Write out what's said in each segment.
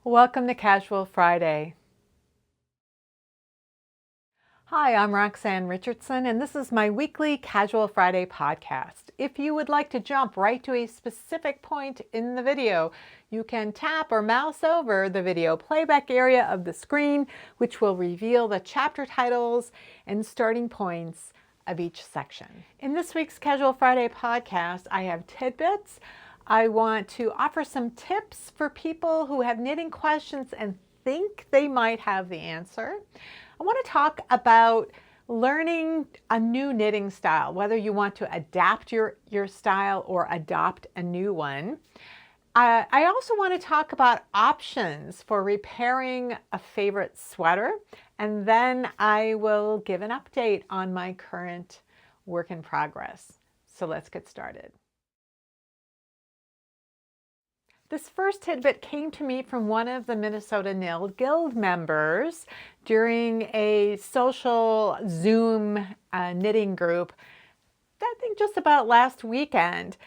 Welcome to Casual Friday. Hi, I'm Roxanne Richardson, and this is my weekly Casual Friday podcast. If you would like to jump right to a specific point in the video, you can tap or mouse over the video playback area of the screen, which will reveal the chapter titles and starting points of each section. In this week's Casual Friday podcast, I have tidbits. I want to offer some tips for people who have knitting questions and think they might have the answer. I want to talk about learning a new knitting style, whether you want to adapt your style or adopt a new one. I also want to talk about options for repairing a favorite sweater, and then I will give an update on my current work in progress. So let's get started. This first tidbit came to me from one of the Minnesota Nil Guild members during a social Zoom knitting group, I think just about last weekend.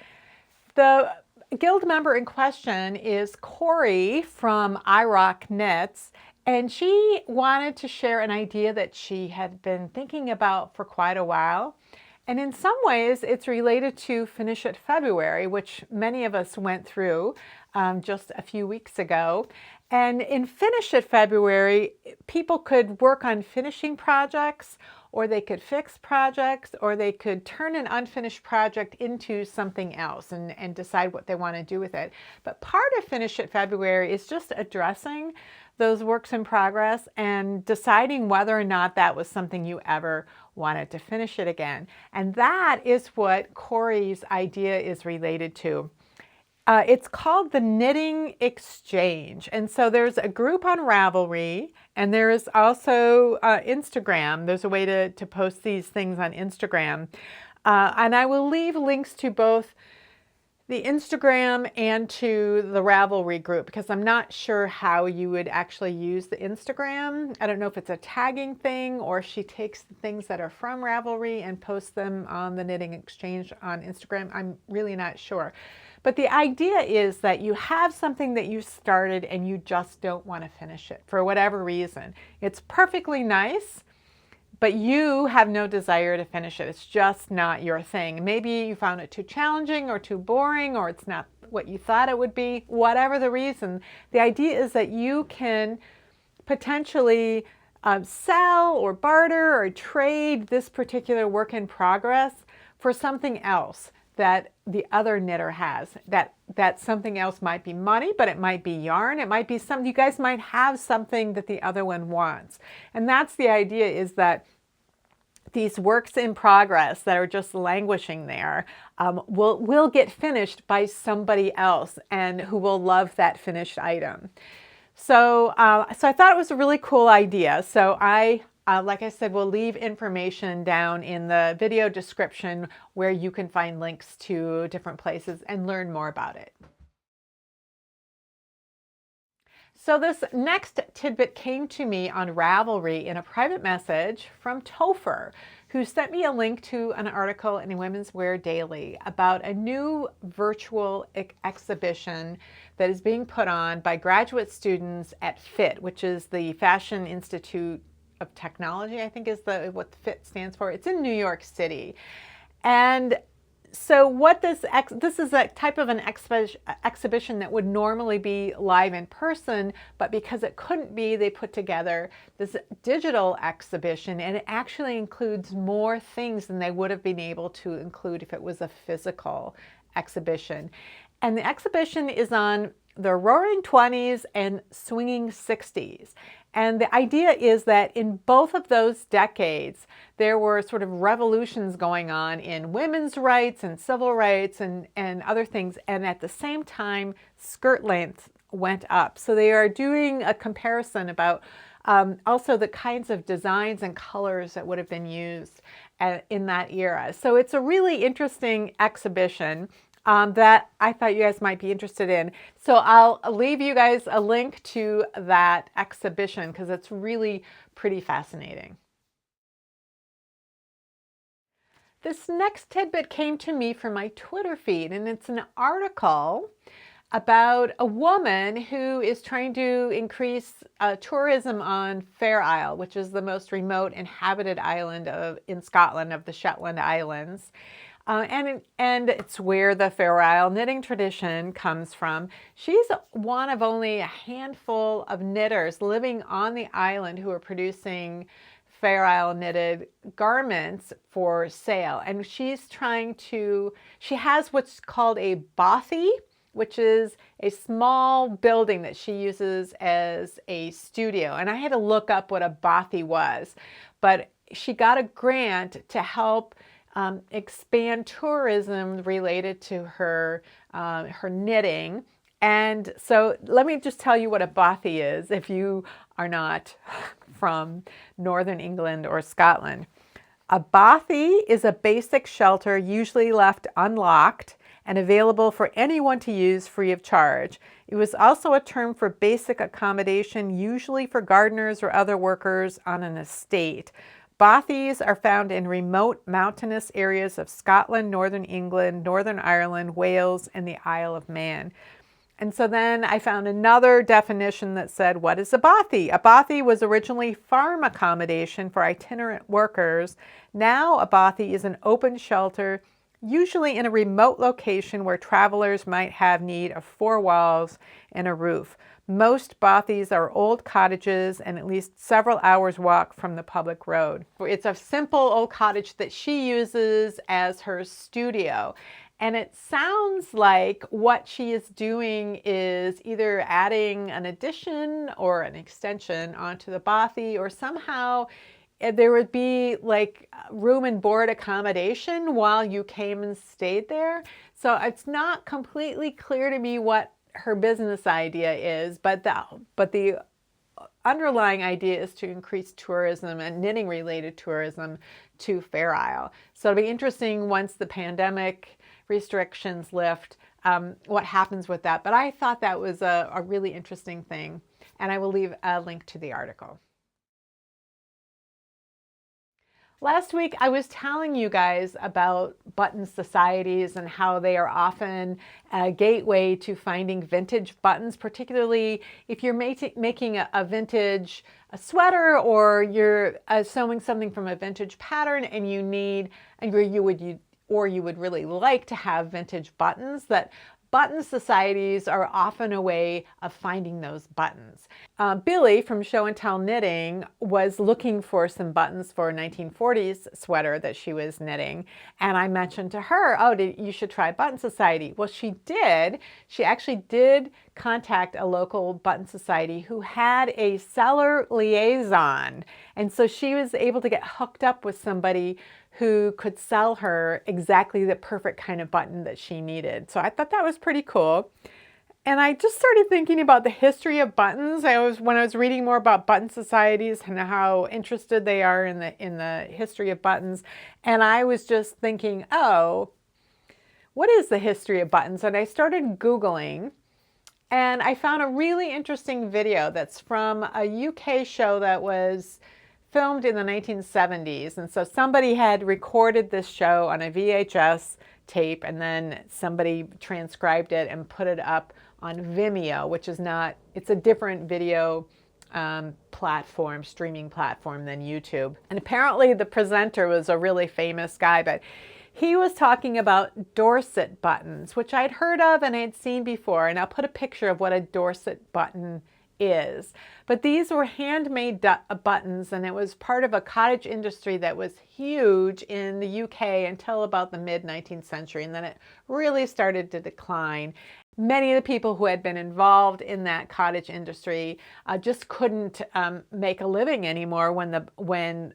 The guild member in question is Corey from Iroc Knits, and she wanted to share an idea that she had been thinking about for quite a while. And in some ways, it's related to Finish It February, which many of us went through just a few weeks ago. And in Finish It February, people could work on finishing projects, or they could fix projects, or they could turn an unfinished project into something else and decide what they want to do with it. But part of Finish It February is just addressing those works in progress and deciding whether or not that was something you ever wanted to finish it again. And that is what Corey's idea is related to. It's called the Knitting Exchange. And so there's a group on Ravelry, and there is also Instagram. There's a way to post these things on Instagram. And I will leave links to both the Instagram and to the Ravelry group, because I'm not sure how you would actually use the Instagram. I don't know if it's a tagging thing or she takes the things that are from Ravelry and posts them on the Knitting Exchange on Instagram. I'm really not sure. But the idea is that you have something that you started and you just don't want to finish it for whatever reason. It's perfectly nice, but you have no desire to finish it. It's just not your thing. Maybe you found it too challenging or too boring, or it's not what you thought it would be. Whatever the reason, the idea is that you can potentially sell or barter or trade this particular work in progress for something else that the other knitter has. That something else might be money, but it might be yarn. It might be something, you guys might have something that the other one wants. And that's the idea, is that these works in progress that are just languishing there will get finished by somebody else, and who will love that finished item. So I thought it was a really cool idea. So like I said, we'll leave information down in the video description where you can find links to different places and learn more about it. So this next tidbit came to me on Ravelry in a private message from Topher, who sent me a link to an article in Women's Wear Daily about a new virtual exhibition that is being put on by graduate students at FIT, which is the Fashion Institute of Technology, I think is what FIT stands for. It's in New York City. And so what this is a type of an exhibition that would normally be live in person, but because it couldn't be, they put together this digital exhibition, and it actually includes more things than they would have been able to include if it was a physical exhibition. And the exhibition is on the Roaring 20s and Swinging 60s. And the idea is that in both of those decades, there were sort of revolutions going on in women's rights and civil rights and other things. And at the same time, skirt length went up. So they are doing a comparison about also the kinds of designs and colors that would have been used in that era. So it's a really interesting exhibition that I thought you guys might be interested in. So I'll leave you guys a link to that exhibition because it's really pretty fascinating. This next tidbit came to me from my Twitter feed, and it's an article about a woman who is trying to increase tourism on Fair Isle, which is the most remote inhabited island in Scotland of the Shetland Islands. And it's where the Fair Isle knitting tradition comes from. She's one of only a handful of knitters living on the island who are producing Fair Isle knitted garments for sale. And she has what's called a bothy, which is a small building that she uses as a studio. And I had to look up what a bothy was, but she got a grant to help expand tourism related to her knitting. And so let me just tell you what a bothy is if you are not from Northern England or Scotland. A bothy is a basic shelter usually left unlocked and available for anyone to use free of charge. It was also a term for basic accommodation, usually for gardeners or other workers on an estate. Bothies are found in remote mountainous areas of Scotland, Northern England, Northern Ireland, Wales, and the Isle of Man. And so then I found another definition that said, what is a bothy? A bothy was originally farm accommodation for itinerant workers. Now a bothy is an open shelter, usually in a remote location where travelers might have need of 4 walls and a roof. Most bothies are old cottages and at least several hours walk from the public road. It's a simple old cottage that she uses as her studio. And it sounds like what she is doing is either adding an addition or an extension onto the bothy, or somehow there would be like room and board accommodation while you came and stayed there. So it's not completely clear to me what her business idea is, but the underlying idea is to increase tourism and knitting related tourism to Fair Isle. So it'll be interesting once the pandemic restrictions lift, what happens with that. But I thought that was a really interesting thing, and I will leave a link to the article. Last week, I was telling you guys about button societies and how they are often a gateway to finding vintage buttons, particularly if you're making a vintage sweater, or you're sewing something from a vintage pattern and you would really like to have vintage buttons. That button societies are often a way of finding those buttons. Billy from Show and Tell Knitting was looking for some buttons for a 1940s sweater that she was knitting. And I mentioned to her, you should try Button Society. Well, she did. She actually did contact a local button society who had a seller liaison. And so she was able to get hooked up with somebody who could sell her exactly the perfect kind of button that she needed. So I thought that was pretty cool. And I just started thinking about the history of buttons. When I was reading more about button societies and how interested they are in the history of buttons, and I was just thinking, what is the history of buttons? And I started Googling, and I found a really interesting video that's from a UK show that was filmed in the 1970s. And so somebody had recorded this show on a VHS tape, and then somebody transcribed it and put it up on Vimeo, which is it's a different video streaming platform than YouTube. And apparently the presenter was a really famous guy, but he was talking about Dorset buttons, which I'd heard of and I'd seen before. And I'll put a picture of what a Dorset button is. But these were handmade buttons, and it was part of a cottage industry that was huge in the UK until about the mid-19th century, and then it really started to decline. Many of the people who had been involved in that cottage industry just couldn't make a living anymore when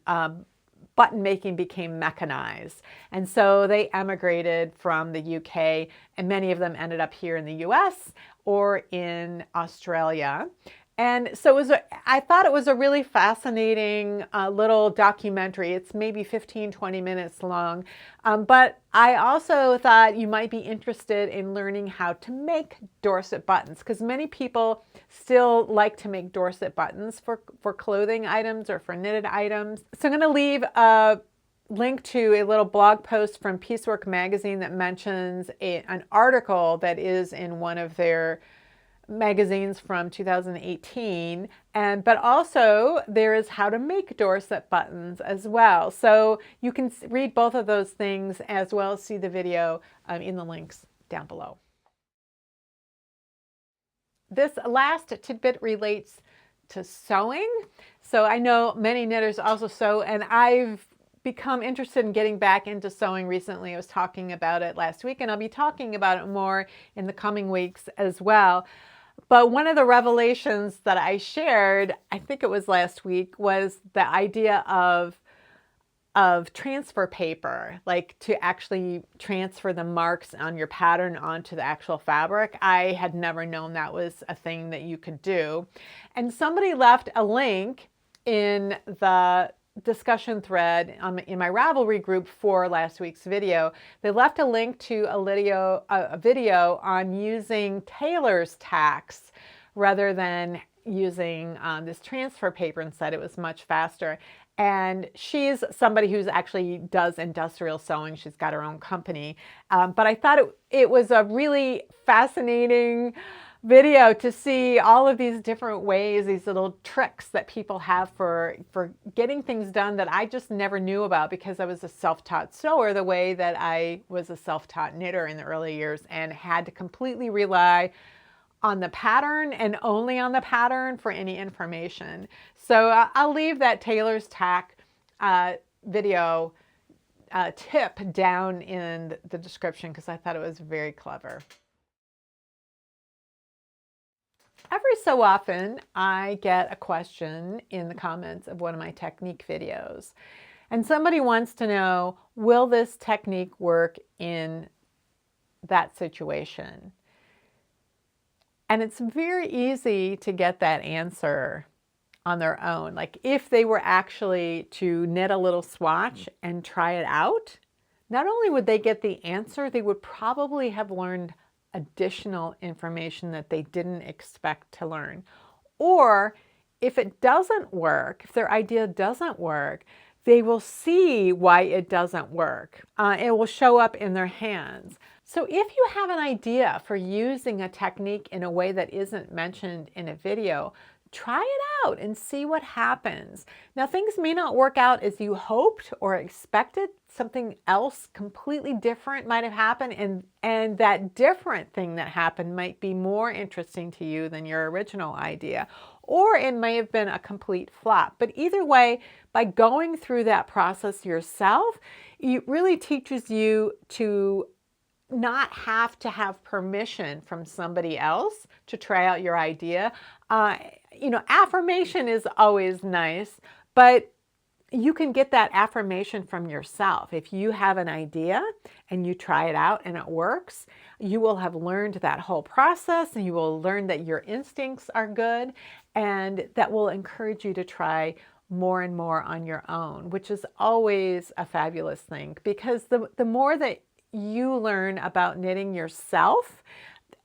button making became mechanized. And so they emigrated from the UK, and many of them ended up here in the US or in Australia. And so I thought it was a really fascinating little documentary. It's maybe 15, 20 minutes long. But I also thought you might be interested in learning how to make Dorset buttons, because many people still like to make Dorset buttons for clothing items or for knitted items. So I'm going to leave a link to a little blog post from Piecework Magazine that mentions an article that is in one of their magazines from 2018, but also there is how to make Dorset buttons as well. So you can read both of those things as well as see the video in the links down below. This last tidbit relates to sewing. So I know many knitters also sew, and I've become interested in getting back into sewing recently. I was talking about it last week, and I'll be talking about it more in the coming weeks as well. But one of the revelations that I shared, I think it was last week, was the idea of transfer paper, like to actually transfer the marks on your pattern onto the actual fabric. I had never known that was a thing that you could do. And somebody left a link in the discussion thread in my Ravelry group for last week's video. They left a link to a video on using Tailor's tacks rather than using this transfer paper, and said it was much faster. And she's somebody who's actually does industrial sewing. She's got her own company. But I thought it was a really fascinating video to see all of these different ways, these little tricks that people have for getting things done that I just never knew about because I was a self-taught sewer the way that I was a self-taught knitter in the early years and had to completely rely on the pattern and only on the pattern for any information. So I'll leave that Tailor's tack video tip down in the description because I thought it was very clever. Every so often, I get a question in the comments of one of my technique videos. And somebody wants to know, will this technique work in that situation? And it's very easy to get that answer on their own. Like if they were actually to knit a little swatch and try it out, not only would they get the answer, they would probably have learned additional information that they didn't expect to learn. Or if it doesn't work, if their idea doesn't work, they will see why it doesn't work. It will show up in their hands. So if you have an idea for using a technique in a way that isn't mentioned in a video, try it out and see what happens. Now, things may not work out as you hoped or expected. Something else completely different might have happened, and that different thing that happened might be more interesting to you than your original idea. Or it may have been a complete flop. But either way, by going through that process yourself, it really teaches you to not have to have permission from somebody else to try out your idea. You know, affirmation is always nice, but you can get that affirmation from yourself. If you have an idea and you try it out and it works, you will have learned that whole process and you will learn that your instincts are good, and that will encourage you to try more and more on your own, which is always a fabulous thing, because the more that you learn about knitting yourself,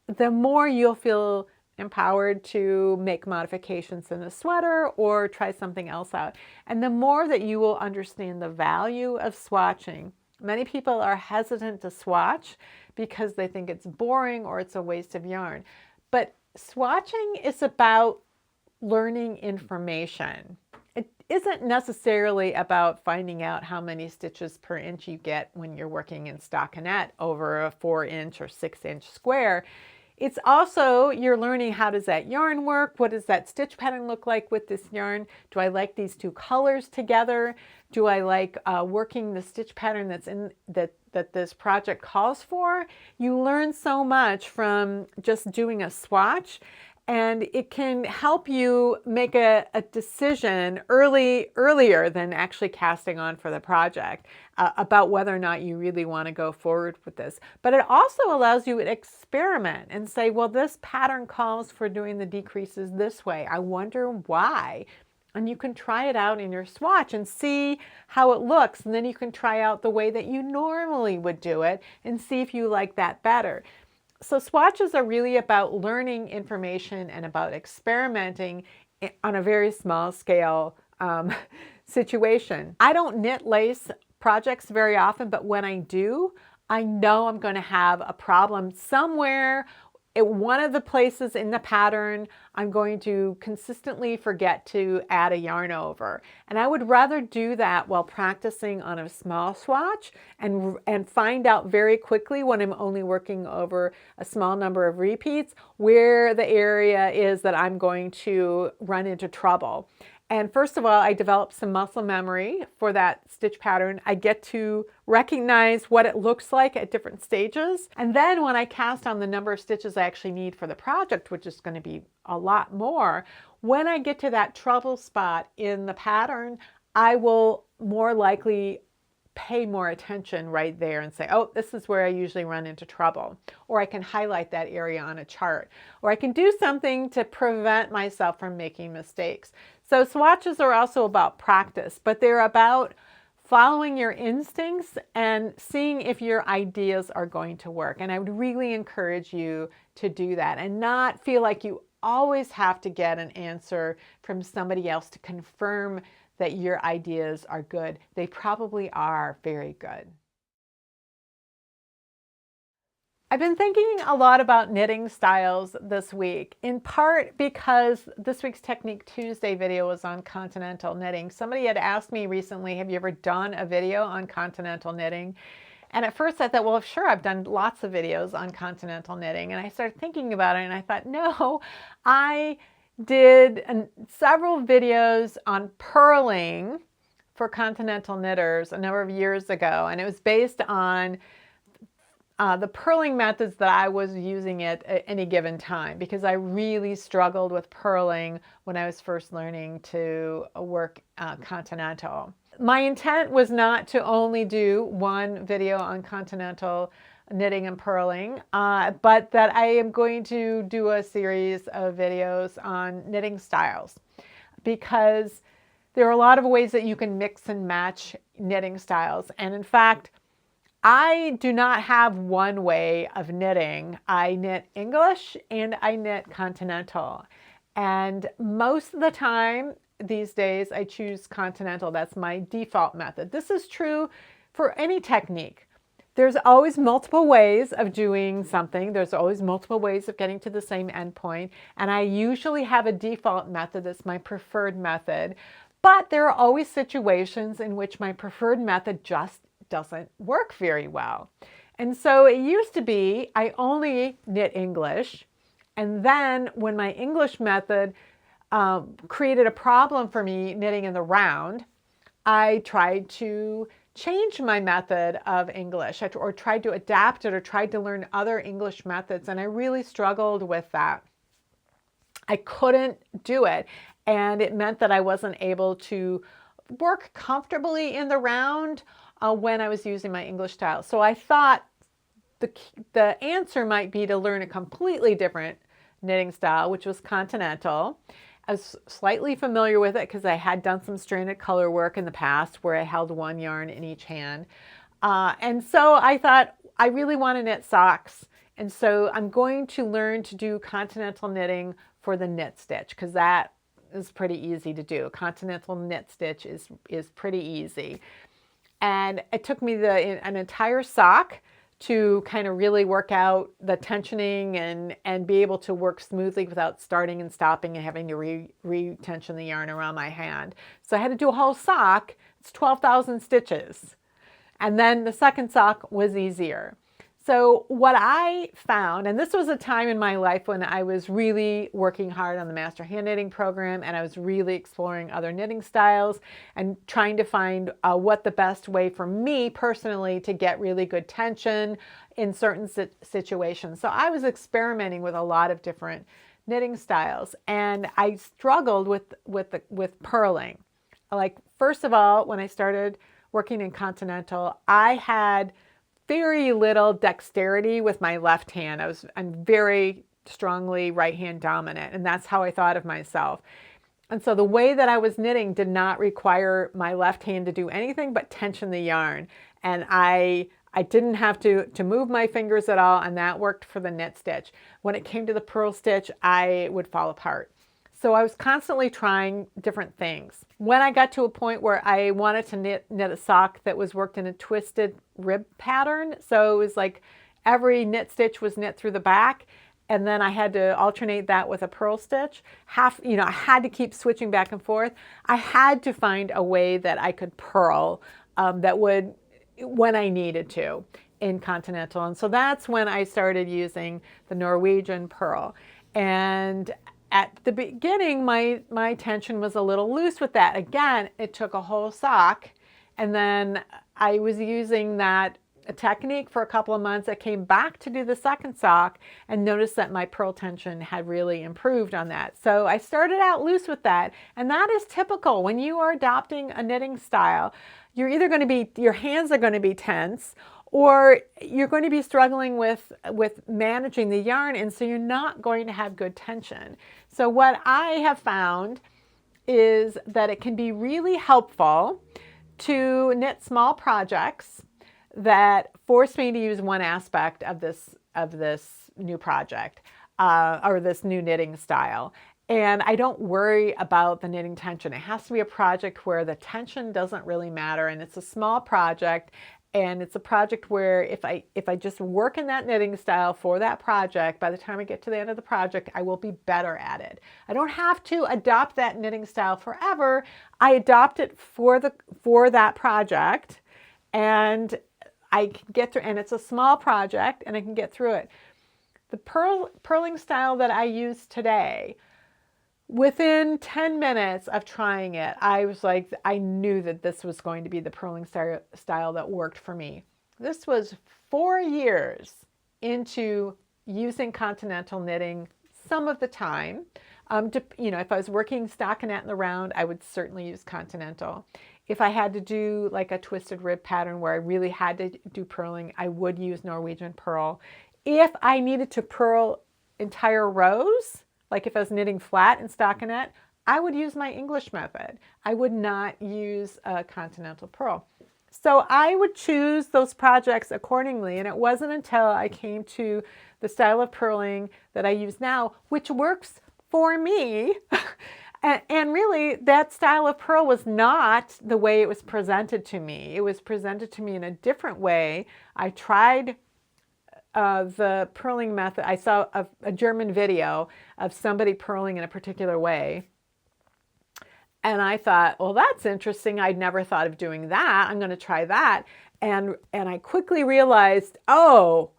the more you'll feel empowered to make modifications in a sweater or try something else out. And the more that you will understand the value of swatching. Many people are hesitant to swatch because they think it's boring or it's a waste of yarn. But swatching is about learning information. It isn't necessarily about finding out how many stitches per inch you get when you're working in stockinette over a 4-inch or 6-inch square. It's also, you're learning, how does that yarn work? What does that stitch pattern look like with this yarn? Do I like these two colors together? Do I like working the stitch pattern that's in that this project calls for? You learn so much from just doing a swatch, and it can help you make a decision earlier than actually casting on for the project about whether or not you really want to go forward with this. But it also allows you to experiment and say, well, this pattern calls for doing the decreases this way. I wonder why. And you can try it out in your swatch and see how it looks. And then you can try out the way that you normally would do it and see if you like that better. So swatches are really about learning information and about experimenting on a very small scale situation. I don't knit lace projects very often, but when I do, I know I'm going to have a problem somewhere. At one of the places in the pattern, I'm going to consistently forget to add a yarn over. And I would rather do that while practicing on a small swatch and find out very quickly when I'm only working over a small number of repeats where the area is that I'm going to run into trouble. And first of all, I developed some muscle memory for that stitch pattern. I get to recognize what it looks like at different stages. And then when I cast on the number of stitches I actually need for the project, which is going to be a lot more, when I get to that trouble spot in the pattern, I will more likely pay more attention right there and say, oh, this is where I usually run into trouble. Or I can highlight that area on a chart. Or I can do something to prevent myself from making mistakes. So swatches are also about practice, but they're about following your instincts and seeing if your ideas are going to work. And I would really encourage you to do that and not feel like you always have to get an answer from somebody else to confirm that your ideas are good. They probably are very good. I've been thinking a lot about knitting styles this week, in part because this week's Technique Tuesday video was on continental knitting. Somebody had asked me recently, have you ever done a video on continental knitting? And at first I thought, well, sure, I've done lots of videos on continental knitting. And I started thinking about it and I thought, no, I did several videos on purling for continental knitters a number of years ago. And it was based on the purling methods that I was using at any given time, because I really struggled with purling when I was first learning to work continental. My intent was not to only do one video on continental knitting and purling, but that I am going to do a series of videos on knitting styles, because there are a lot of ways that you can mix and match knitting styles. And in fact, I do not have one way of knitting. I knit English and I knit continental. And most of the time these days I choose continental. That's my default method. This is true for any technique. There's always multiple ways of doing something. There's always multiple ways of getting to the same endpoint. And I usually have a default method that's my preferred method. But there are always situations in which my preferred method just doesn't work very well. And so it used to be I only knit English, and then when my English method created a problem for me knitting in the round, I tried to change my method of English, or tried to adapt it, or tried to learn other English methods, and I really struggled with that. I couldn't do it, and it meant that I wasn't able to work comfortably in the round when I was using my English style. So I thought the answer might be to learn a completely different knitting style, which was continental. I was slightly familiar with it because I had done some stranded color work in the past where I held one yarn in each hand. And so I thought, I really want to knit socks. And so I'm going to learn to do continental knitting for the knit stitch, because that is pretty easy to do. Continental knit stitch is pretty easy. And it took me an entire sock to kind of really work out the tensioning and be able to work smoothly without starting and stopping and having to re-tension the yarn around my hand. So I had to do a whole sock. It's 12,000 stitches. And then the second sock was easier. So what I found, and this was a time in my life when I was really working hard on the Master Hand Knitting program, and I was really exploring other knitting styles and trying to find what the best way for me personally to get really good tension in certain situations. So I was experimenting with a lot of different knitting styles, and I struggled with purling. Like, first of all, when I started working in continental, I had very little dexterity with my left hand. I'm very strongly right hand dominant, and that's how I thought of myself. And so the way that I was knitting did not require my left hand to do anything but tension the yarn. And I didn't have to move my fingers at all, and that worked for the knit stitch. When it came to the purl stitch, I would fall apart. So I was constantly trying different things. When I got to a point where I wanted to knit a sock that was worked in a twisted rib pattern, so it was like every knit stitch was knit through the back, and then I had to alternate that with a purl stitch. I had to keep switching back and forth. I had to find a way that I could purl that would, when I needed to, in continental. And so that's when I started using the Norwegian purl. And at the beginning, my tension was a little loose with that. Again, it took a whole sock, and then I was using that technique for a couple of months. I came back to do the second sock and noticed that my purl tension had really improved on that. So I started out loose with that, and that is typical when you are adopting a knitting style. You're either going to be, your hands are going to be tense, or you're going to be struggling with managing the yarn, and so you're not going to have good tension. So what I have found is that it can be really helpful to knit small projects that force me to use one aspect of this new project or this new knitting style. And I don't worry about the knitting tension. It has to be a project where the tension doesn't really matter, and it's a small project. And it's a project where if I just work in that knitting style for that project, by the time I get to the end of the project, I will be better at it. I don't have to adopt that knitting style forever. I adopt it for that project, and I can get through, and it's a small project, and I can get through it. The purling style that I use today, within 10 minutes of trying it, I was like, I knew that this was going to be the purling style that worked for me. This was 4 years into using continental knitting some of the time. If I was working stockinette in the round, I would certainly use continental. If I had to do like a twisted rib pattern where I really had to do purling, I would use Norwegian purl. If I needed to purl entire rows, like if I was knitting flat in stockinette, I would use my English method. I would not use a continental purl. So I would choose those projects accordingly, and it wasn't until I came to the style of purling that I use now, which works for me. And really, that style of purl was not the way it was presented to me. It was presented to me in a different way. I tried the purling method. I saw a German video of somebody purling in a particular way. And I thought, well, that's interesting. I'd never thought of doing that. I'm going to try that. And I quickly realized, oh,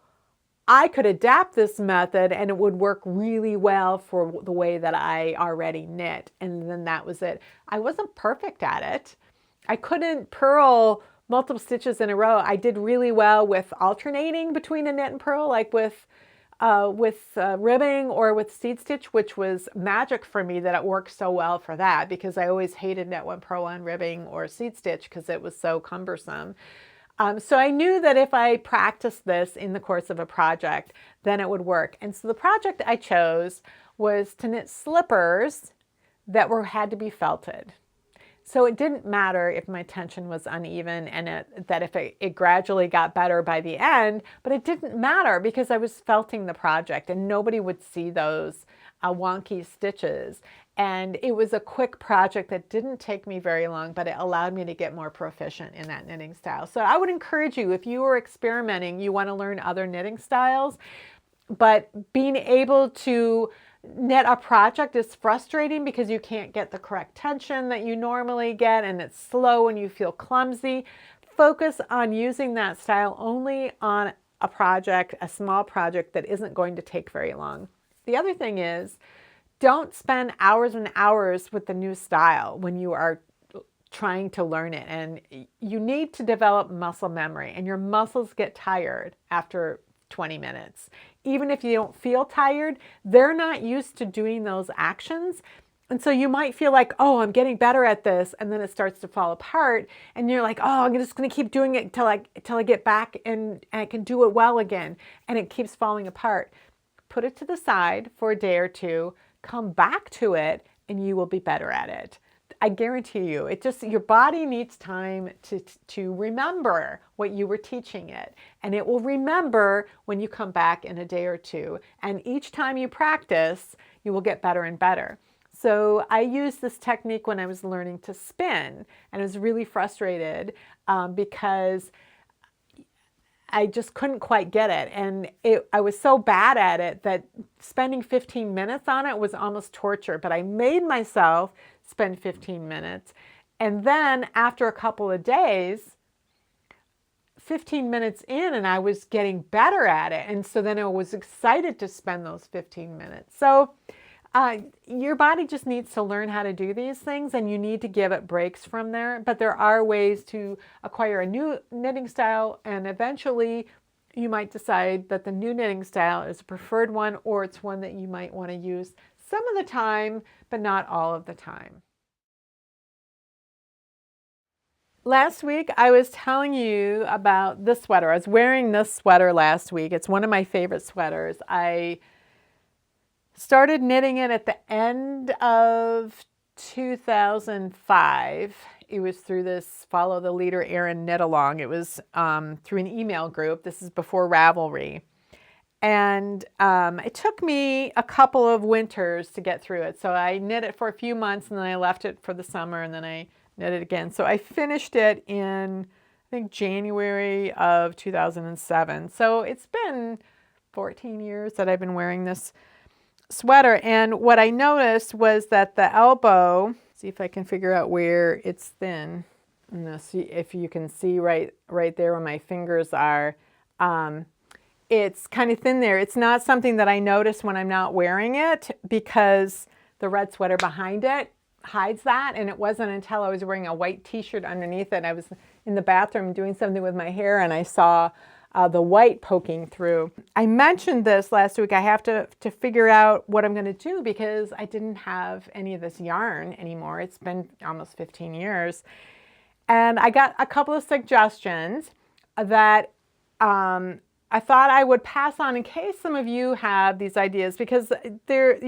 I could adapt this method and it would work really well for the way that I already knit. And then that was it. I wasn't perfect at it. I couldn't purl multiple stitches in a row. I did really well with alternating between a knit and purl, like with ribbing or with seed stitch, which was magic for me that it worked so well for that, because I always hated knit one, purl one, ribbing or seed stitch because it was so cumbersome. So I knew that if I practiced this in the course of a project, then it would work. And so the project I chose was to knit slippers that had to be felted. So it didn't matter if my tension was uneven and that if it gradually got better by the end, but it didn't matter because I was felting the project and nobody would see those wonky stitches. And it was a quick project that didn't take me very long, but it allowed me to get more proficient in that knitting style. So I would encourage you, if you are experimenting, you want to learn other knitting styles, but being able to knit a project is frustrating because you can't get the correct tension that you normally get and it's slow and you feel clumsy. Focus on using that style only on a project, a small project that isn't going to take very long. The other thing is, don't spend hours and hours with the new style when you are trying to learn it. And you need to develop muscle memory, and your muscles get tired after 20 minutes. Even if you don't feel tired, they're not used to doing those actions. And so you might feel like, oh, I'm getting better at this. And then it starts to fall apart. And you're like, oh, I'm just going to keep doing it until I get back and I can do it well again. And it keeps falling apart. Put it to the side for a day or two, come back to it, and you will be better at it. I guarantee you, your body needs time to remember what you were teaching it. And it will remember when you come back in a day or two. And each time you practice, you will get better and better. So I used this technique when I was learning to spin, and I was really frustrated because I just couldn't quite get it. And I was so bad at it that spending 15 minutes on it was almost torture. But I made myself spend 15 minutes. And then after a couple of days, 15 minutes in, and I was getting better at it. And so then I was excited to spend those 15 minutes. So your body just needs to learn how to do these things, and you need to give it breaks from there. But there are ways to acquire a new knitting style, and eventually you might decide that the new knitting style is a preferred one, or it's one that you might want to use some of the time, but not all of the time. Last week, I was telling you about this sweater. I was wearing this sweater last week. It's one of my favorite sweaters. I started knitting it at the end of 2005. It was through this Follow the Leader Erin knit along. It was through an email group. This is before Ravelry. And it took me a couple of winters to get through it. So I knit it for a few months, and then I left it for the summer, and then I knit it again. So I finished it in, I think, January of 2007. So it's been 14 years that I've been wearing this sweater. And what I noticed was that the elbow, see if I can figure out where it's thin. See if you can see right there where my fingers are. It's kind of thin there. It's not something that I notice when I'm not wearing it, because the red sweater behind it hides that. And it wasn't until I was wearing a white t-shirt underneath it. I was in the bathroom doing something with my hair, and I saw the white poking through. I mentioned this last week. I have to figure out what I'm going to do, because I didn't have any of this yarn anymore. It's been almost 15 years. And I got a couple of suggestions that I thought I would pass on in case some of you have these ideas, because there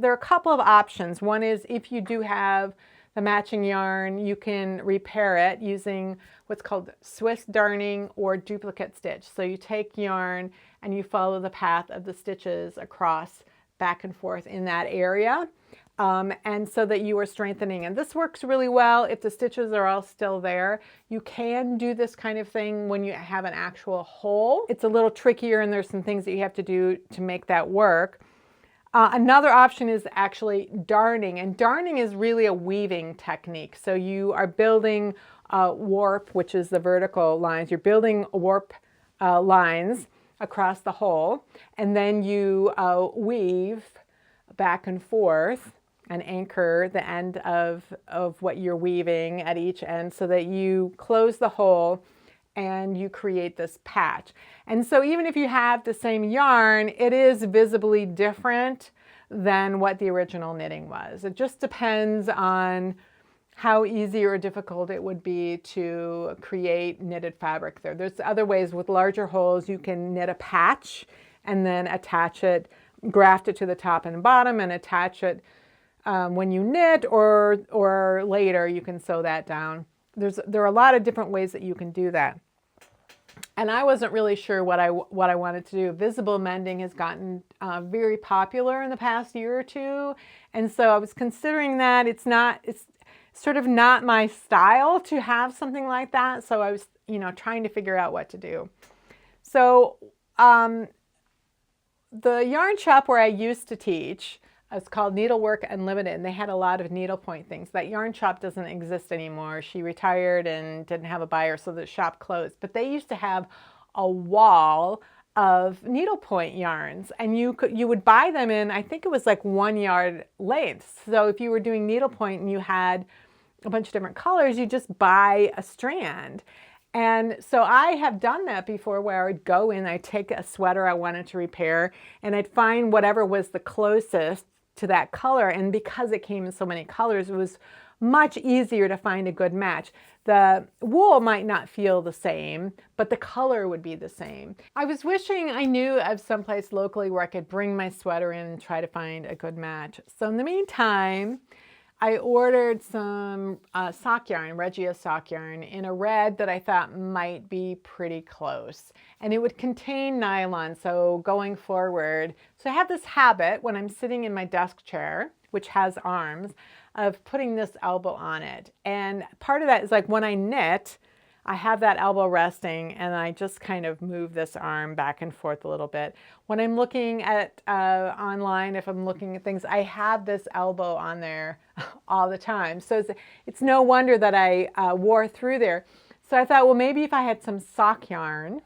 are a couple of options. One is, if you do have the matching yarn, you can repair it using what's called Swiss darning or duplicate stitch. So you take yarn and you follow the path of the stitches across, back and forth in that area, and so that you are strengthening. And this works really well if the stitches are all still there. You can do this kind of thing when you have an actual hole. It's a little trickier, and there's some things that you have to do to make that work. Another option is actually darning, and darning is really a weaving technique. So you are building warp, which is the vertical lines. You're building warp lines across the hole, and then you weave back and forth and anchor the end of what you're weaving at each end, so that you close the hole and you create this patch. And so even if you have the same yarn, it is visibly different than what the original knitting was. It just depends on how easy or difficult it would be to create knitted fabric there. There's other ways. With larger holes, you can knit a patch and then attach it, graft it to the top and bottom, and attach it when you knit, or later you can sew that down. There are a lot of different ways that you can do that. And I wasn't really sure what I wanted to do. Visible mending has gotten very popular in the past year or two. And so I was considering that. It's sort of not my style to have something like that. So I was, trying to figure out what to do. So the yarn shop where I used to teach, it's called Needlework Unlimited, and they had a lot of needlepoint things. That yarn shop doesn't exist anymore. She retired and didn't have a buyer, so the shop closed. But they used to have a wall of needlepoint yarns, and you would buy them in, I think it was like 1 yard lengths. So if you were doing needlepoint and you had a bunch of different colors, you just buy a strand. And so I have done that before, where I would go in, I'd take a sweater I wanted to repair, and I'd find whatever was the closest to that color. And because it came in so many colors, it was much easier to find a good match. The wool might not feel the same, but the color would be the same. I was wishing I knew of someplace locally where I could bring my sweater in and try to find a good match. So in the meantime, I ordered some sock yarn, Regia sock yarn, in a red that I thought might be pretty close. And it would contain nylon, so going forward. So I have this habit when I'm sitting in my desk chair, which has arms, of putting this elbow on it. And part of that is like when I knit, I have that elbow resting and I just kind of move this arm back and forth a little bit. When I'm looking at online, if I'm looking at things, I have this elbow on there all the time. So it's no wonder that I wore through there. So I thought, well, maybe if I had some sock yarn,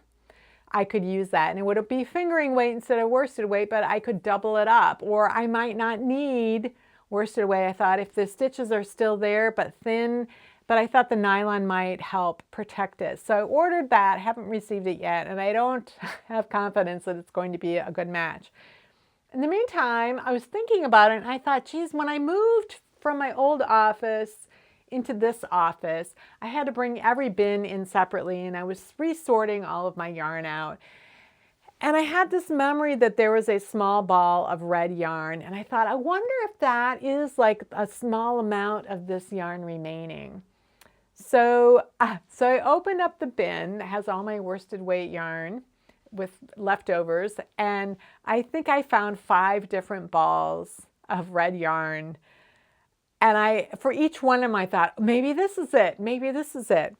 I could use that. And it would be fingering weight instead of worsted weight, but I could double it up. Or I might not need worsted weight. I thought if the stitches are still there but thin, but I thought the nylon might help protect it. So I ordered that, haven't received it yet, and I don't have confidence that it's going to be a good match. In the meantime, I was thinking about it and I thought, geez, when I moved from my old office into this office, I had to bring every bin in separately and I was resorting all of my yarn out. And I had this memory that there was a small ball of red yarn and I thought, I wonder if that is like a small amount of this yarn remaining. So I opened up the bin that has all my worsted weight yarn with leftovers, and I think I found 5 different balls of red yarn. And for each one of them, I thought, maybe this is it, maybe this is it.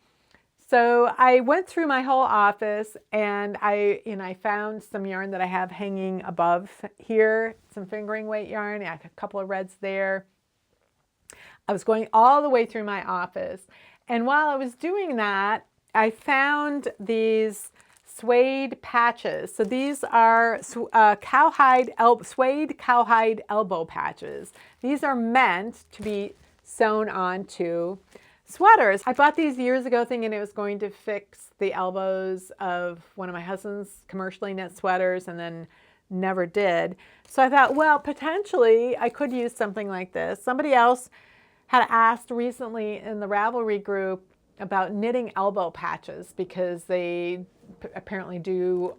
So I went through my whole office and I found some yarn that I have hanging above here, some fingering weight yarn, I have a couple of reds there. I was going all the way through my office. And while I was doing that, I found these suede patches. So these are suede cowhide elbow patches. These are meant to be sewn onto sweaters. I bought these years ago thinking it was going to fix the elbows of one of my husband's commercially knit sweaters and then never did. So I thought, well, potentially I could use something like this. Somebody else had asked recently in the Ravelry group about knitting elbow patches because they apparently do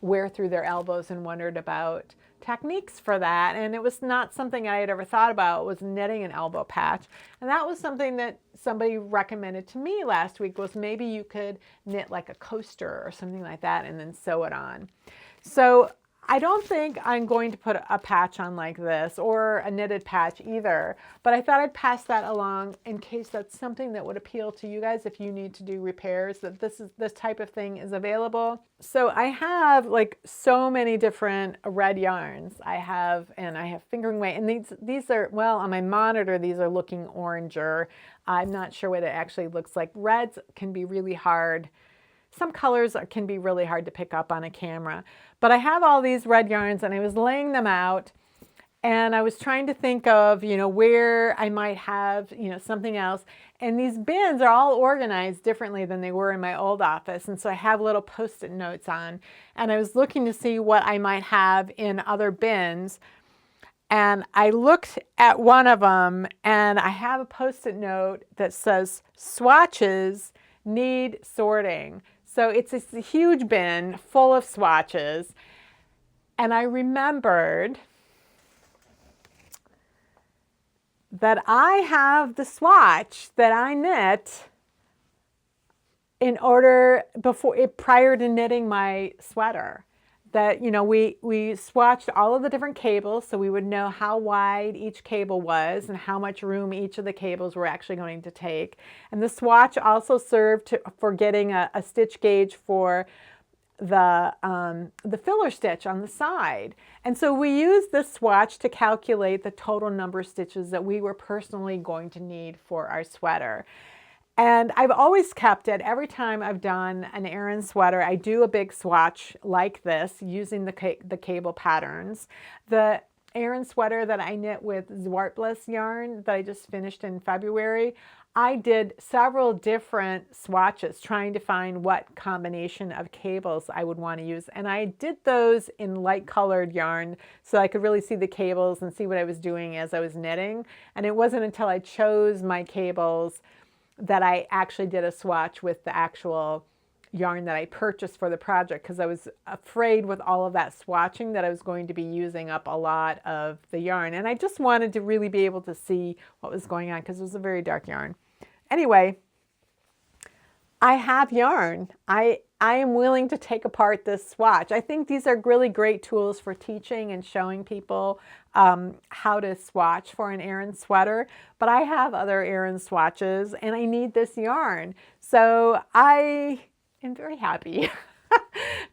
wear through their elbows and wondered about techniques for that. And it was not something I had ever thought about, was knitting an elbow patch. And that was something that somebody recommended to me last week, was maybe you could knit like a coaster or something like that and then sew it on. So I don't think I'm going to put a patch on like this or a knitted patch either, but I thought I'd pass that along in case that's something that would appeal to you guys if you need to do repairs, that this type of thing is available. So I have like so many different red yarns. I have fingering weight, and these are, well, on my monitor these are looking oranger. I'm not sure what it actually looks like. Reds can be really hard. Some colors can be really hard to pick up on a camera. But I have all these red yarns and I was laying them out and I was trying to think of, where I might have, something else. And these bins are all organized differently than they were in my old office. And so I have little Post-it notes on. And I was looking to see what I might have in other bins. And I looked at one of them and I have a Post-it note that says, swatches need sorting. So it's this huge bin full of swatches. And I remembered that I have the swatch that I knit prior to knitting my sweater. That, we swatched all of the different cables so we would know how wide each cable was and how much room each of the cables were actually going to take. And the swatch also served for getting a stitch gauge for the filler stitch on the side. And so we used this swatch to calculate the total number of stitches that we were personally going to need for our sweater. And I've always kept it. Every time I've done an Aran sweater, I do a big swatch like this using the cable patterns. The Aran sweater that I knit with Zwartbliss yarn that I just finished in February, I did several different swatches trying to find what combination of cables I would want to use. And I did those in light colored yarn so I could really see the cables and see what I was doing as I was knitting. And it wasn't until I chose my cables that I actually did a swatch with the actual yarn that I purchased for the project because I was afraid with all of that swatching that I was going to be using up a lot of the yarn. And I just wanted to really be able to see what was going on because it was a very dark yarn. Anyway, I have yarn. I am willing to take apart this swatch. I think these are really great tools for teaching and showing people how to swatch for an Aran sweater, but I have other Aran swatches and I need this yarn. So I am very happy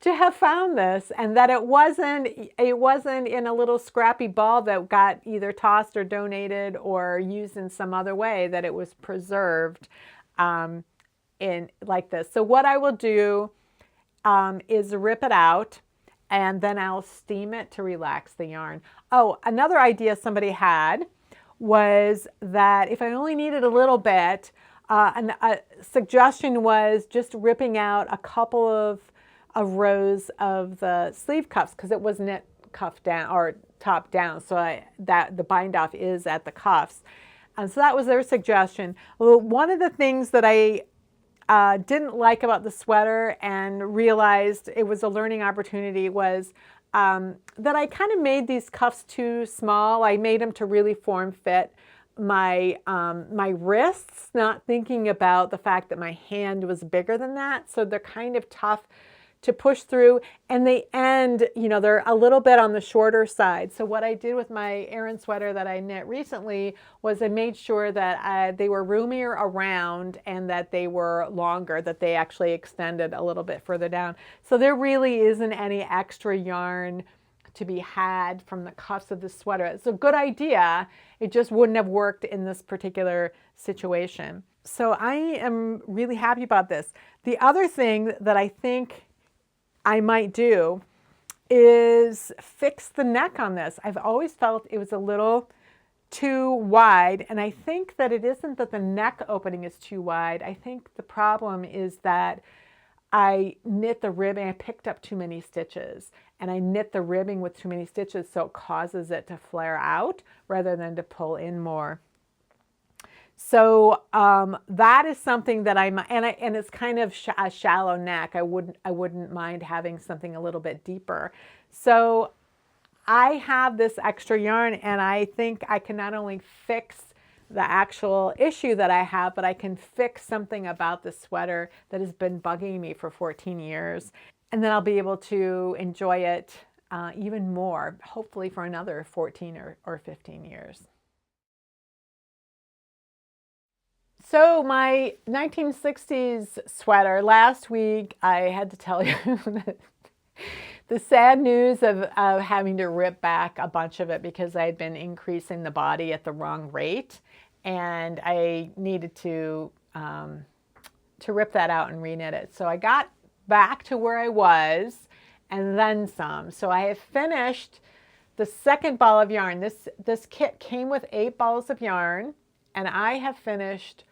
to have found this, and that it wasn't in a little scrappy ball that got either tossed or donated or used in some other way, that it was preserved in like this. So what I will do is rip it out and then I'll steam it to relax the yarn. Oh, another idea somebody had was that if I only needed a little bit, a suggestion was just ripping out a couple of rows of the sleeve cuffs because it was knit cuff down or top down, so that the bind off is at the cuffs. And so that was their suggestion. Well, one of the things that I didn't like about the sweater and realized it was a learning opportunity was that I kind of made these cuffs too small. I made them to really form fit my wrists, not thinking about the fact that my hand was bigger than that. So they're kind of tough to push through, and they end, they're a little bit on the shorter side. So what I did with my Aran sweater that I knit recently was I made sure that they were roomier around and that they were longer, that they actually extended a little bit further down. So there really isn't any extra yarn to be had from the cuffs of the sweater. It's a good idea. It just wouldn't have worked in this particular situation. So I am really happy about this. The other thing that I think I might do is fix the neck on this. I've always felt it was a little too wide, and I think that it isn't that the neck opening is too wide. I think the problem is that I knit the ribbing, I picked up too many stitches, and I knit the ribbing with too many stitches, so it causes it to flare out rather than to pull in more. So that is something that and it's kind of a shallow neck. I wouldn't mind having something a little bit deeper. So I have this extra yarn, and I think I can not only fix the actual issue that I have, but I can fix something about the sweater that has been bugging me for 14 years. And then I'll be able to enjoy it even more, hopefully for another 14 or 15 years. So my 1960s sweater, last week I had to tell you the sad news of having to rip back a bunch of it because I had been increasing the body at the wrong rate, and I needed to rip that out and reknit it. So I got back to where I was and then some. So I have finished the second ball of yarn. This kit came with 8 balls of yarn, and I have finished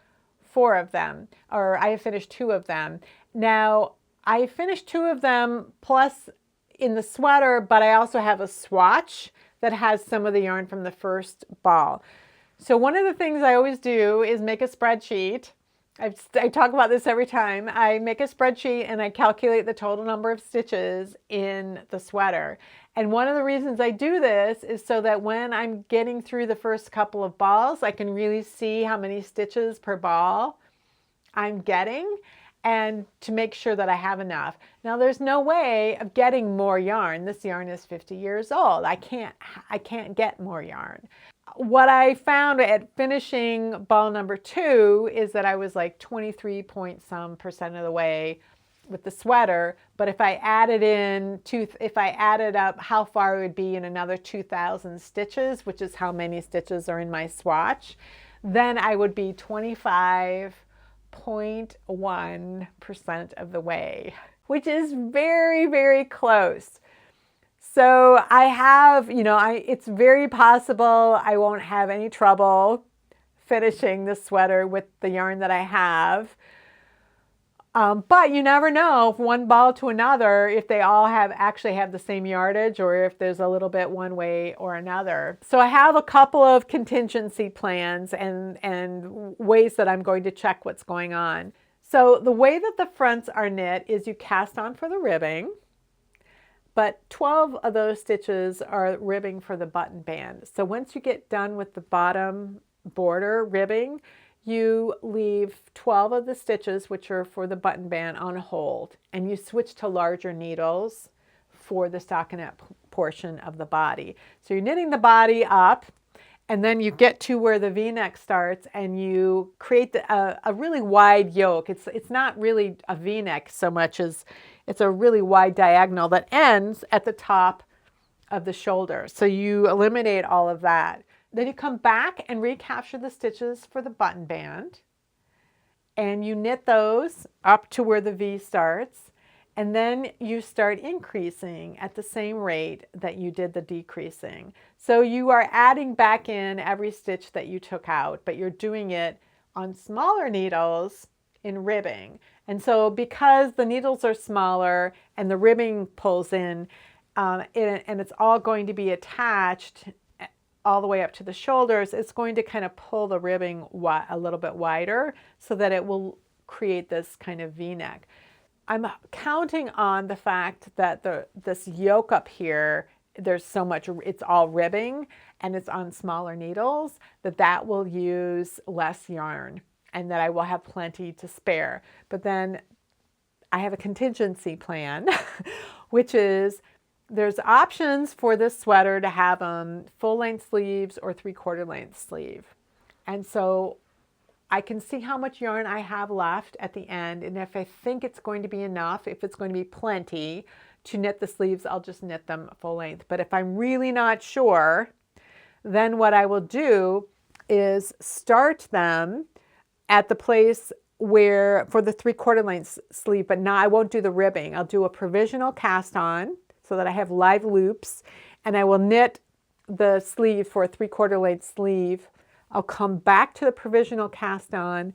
4 of them, or I have finished 2 of them. Now, I finished 2 of them plus in the sweater, but I also have a swatch that has some of the yarn from the first ball. So one of the things I always do is make a spreadsheet. I talk about this every time. I make a spreadsheet and I calculate the total number of stitches in the sweater. And one of the reasons I do this is so that when I'm getting through the first couple of balls, I can really see how many stitches per ball I'm getting, and to make sure that I have enough. Now there's no way of getting more yarn. This yarn is 50 years old. I can't get more yarn. What I found at finishing ball number 2 is that I was like 23 point some percent of the way with the sweater, but if I added up how far it would be in another 2,000 stitches, which is how many stitches are in my swatch, then I would be 25.1% of the way, which is very, very close. So I have, it's very possible I won't have any trouble finishing the sweater with the yarn that I have. But you never know, from one ball to another, if they all actually have the same yardage, or if there's a little bit one way or another. So I have a couple of contingency plans and ways that I'm going to check what's going on. So the way that the fronts are knit is you cast on for the ribbing, but 12 of those stitches are ribbing for the button band. So once you get done with the bottom border ribbing, you leave 12 of the stitches, which are for the button band, on hold, and you switch to larger needles for the stockinette portion of the body. So you're knitting the body up, and then you get to where the V-neck starts and you create a really wide yoke. It's not really a V-neck so much as it's a really wide diagonal that ends at the top of the shoulder. So you eliminate all of that. Then you come back and recapture the stitches for the button band, and you knit those up to where the V starts, and then you start increasing at the same rate that you did the decreasing. So you are adding back in every stitch that you took out, but you're doing it on smaller needles in ribbing. And so because the needles are smaller and the ribbing pulls in, and it's all going to be attached all the way up to the shoulders, it's going to kind of pull the ribbing a little bit wider so that it will create this kind of V-neck. I'm counting on the fact that this yoke up here, there's so much, it's all ribbing and it's on smaller needles, that will use less yarn and that I will have plenty to spare. But then I have a contingency plan, which is there's options for this sweater to have full-length sleeves or 3/4 length sleeve. And so I can see how much yarn I have left at the end, and if I think it's going to be enough, if it's going to be plenty to knit the sleeves, I'll just knit them full length. But if I'm really not sure, then what I will do is start them at the place where for the 3/4 length sleeve, but now I won't do the ribbing. I'll do a provisional cast on so that I have live loops, and I will knit the sleeve for a 3/4 length sleeve. I'll come back to the provisional cast on,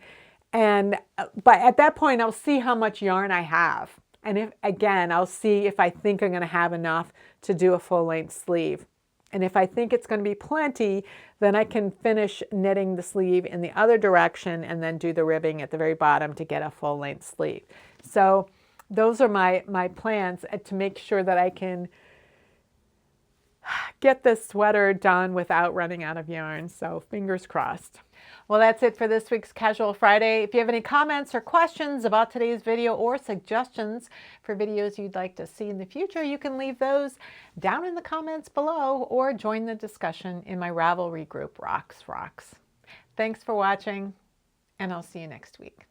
and but at that point I'll see how much yarn I have, and if again I'll see if I think I'm going to have enough to do a full-length sleeve. And if I think it's going to be plenty, then I can finish knitting the sleeve in the other direction and then do the ribbing at the very bottom to get a full-length sleeve. So those are my plans to make sure that I can get this sweater done without running out of yarn. So fingers crossed. Well, that's it for this week's Casual Friday. If you have any comments or questions about today's video or suggestions for videos you'd like to see in the future, you can leave those down in the comments below or join the discussion in my Ravelry group, Rocks. Thanks for watching, and I'll see you next week.